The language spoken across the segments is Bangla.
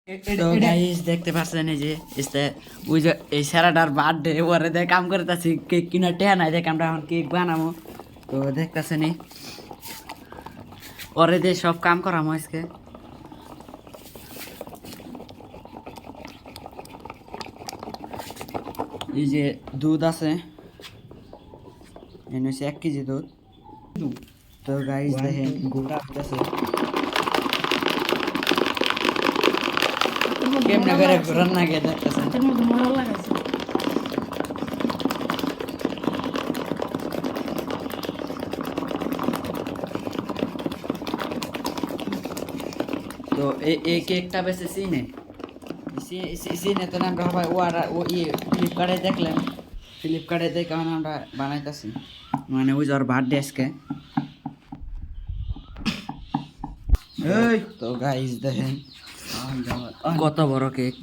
তো গাইস দেখতে পাচ্ছেন এই যে ওই যে এই সারাটার বার্থডে ওরে দেখ কাম করতেছি কেক কিনা টেহা নাই দেখ আমরা এখন কেক বানাবো তো দেখতেছেন ওরে দিয়ে সব কাম করামো আজকে এই যে দুধ আছে এনে 1 কেজি দুধ তো গাইস দেখেন গোটা আছে কেমনে করে রান্না কে দেখতেছেন তো এই কেকটা বেশি সিনে তো আমরা সবাই ও ফ্লিপকার্টে দেখলাম ফ্লিপকার্টে দেখে আমরা বানাইতেছি মানে ওই যার বার্থডে আজকে তো গাইস দেখেন কত বড় কেক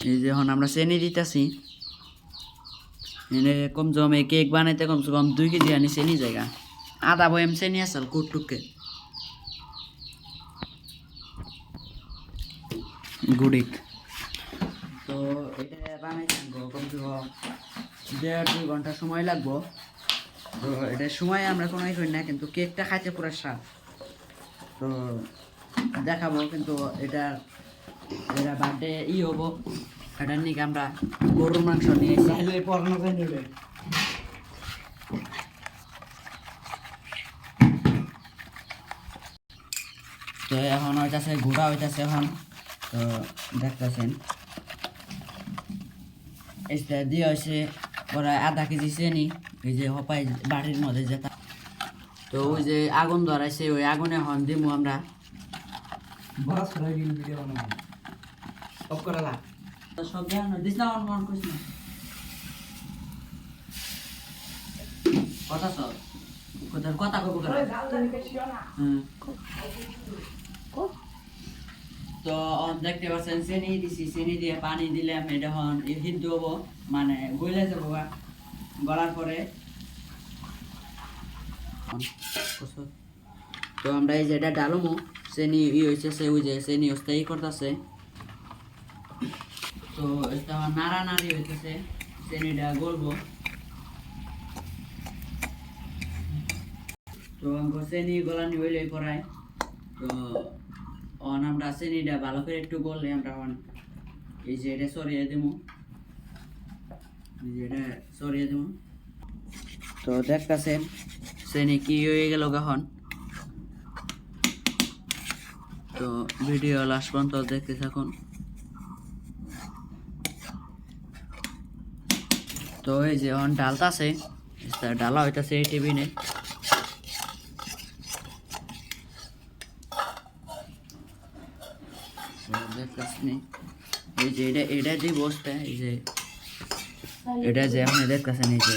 এই যে এখন আমরা চেনি দিতেছি এনে কমসে কম এই কেক বানাইতে কমসে কম 2 কেজি আনি চেনি জায়গা আধা বয়াম চেনি আসল কুটটুকে গুডিক তো এটা বানাইতে কমসে কম 1.5-2 ঘন্টা সময় লাগবো তো এটা সময় আমরা কোনোই করি না কিন্তু কেকটা খাইতে পুরো স্বাদ তো দেখাবো কিন্তু এটা বার্থডে হবো এটার নিকে আমরা গরুর মাংস নিয়ে তো এখন হইতাছে ঘোড়া হইতাছে এখন তো দেখতেছেন এটা দিয়ে হয়েছে ওরা আধা কেজি চেনি এই যে হপাই বাড়ির মধ্যে যেটা তো ওই যে আগুন ধরাইছে ওই আগুনে হন দিমু আমরা সব জানো দিস না অন করিস না কথা সব কথা কব করে তো দেখতে পাচ্ছেন চেনি দিছি চেনি দিয়ে পানি দিলাম এটা হন হিট হবো মানে গলে যাবো গলার পরে তো আমরা এই যেটা ডালমো চেনি হয়েছে সে ওই যে চেনি অস্থায়ী করতেছে তো এটা নাড়ানাড়ি হইতেছে চেনিটা গলবো তো আমাকে চেনি গলানি হইলে করায় তো আমরা চেনিটা ভালো করে একটু গললে আমরা এই যে এটা সরিয়ে দেবো এটা সরিয়ে দেবো তো দেখতেছেন চেনি কি হয়ে গেল এখন তো ভিডিও লাস্ট পর্যন্ত দেখতে থাকুন তো এই যে এখন ডালতাছে ডালা হইতাছে এই টিফিনে দেখতেছি এই যে এটা যে বসতে এই যে এটা যে আপনি দেখতেছেন এই যে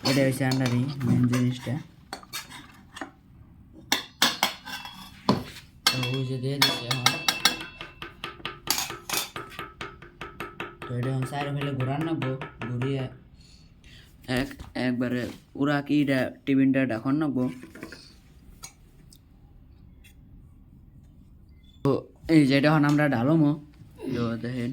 এটা হচ্ছে আন্ডারি মেন জিনিসটা তো ওই যে দিয়ে দিচ্ছে এখন তো এটা এখন সাইড ফেলে ঘোরান নেবো ঘুরিয়ে একবারে পুরা কি টিফিনটা ঢাকন নেবো তো এই যেটা এখন আমরা ঢালমো তো দেখেন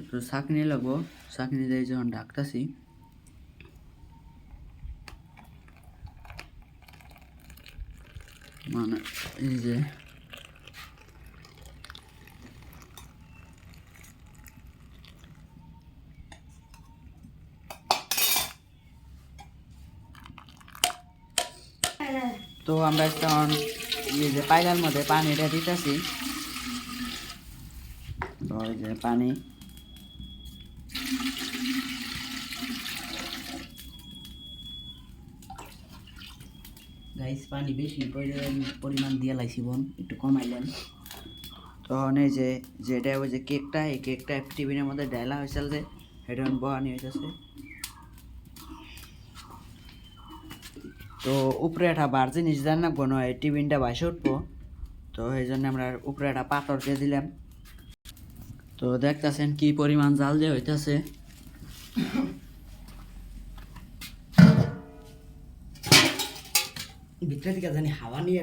তো ছাকনি লাগবো ছাকনি দিয়ে যখন ঢাকতাছি মানে এই যে তো আমরা এখন এই যে পাইলার মধ্যে পানিটা দিতেছি তো এই যে পানি গাইস পানি বেশি পরিমাণ দিয়ে লাইছি বোন একটু কমাইলেন তো এই যে যেটা ওই যে কেকটা এই কেকটা টিফিনের মধ্যে ডালা হয়েছিল যে এটা বহানি হয়েছে তো উপরে একটা বার জিনিস দেন না কোনো এই টিফিনটা বাসে উঠবো তো এই জন্য আমরা উপরে একটা পাথর দিয়ে দিলাম তো দেখতেছেন কি পরিমাণ জাল দিয়ে হইতেছে ভিতরে থেকে জানি হাওয়া নিয়ে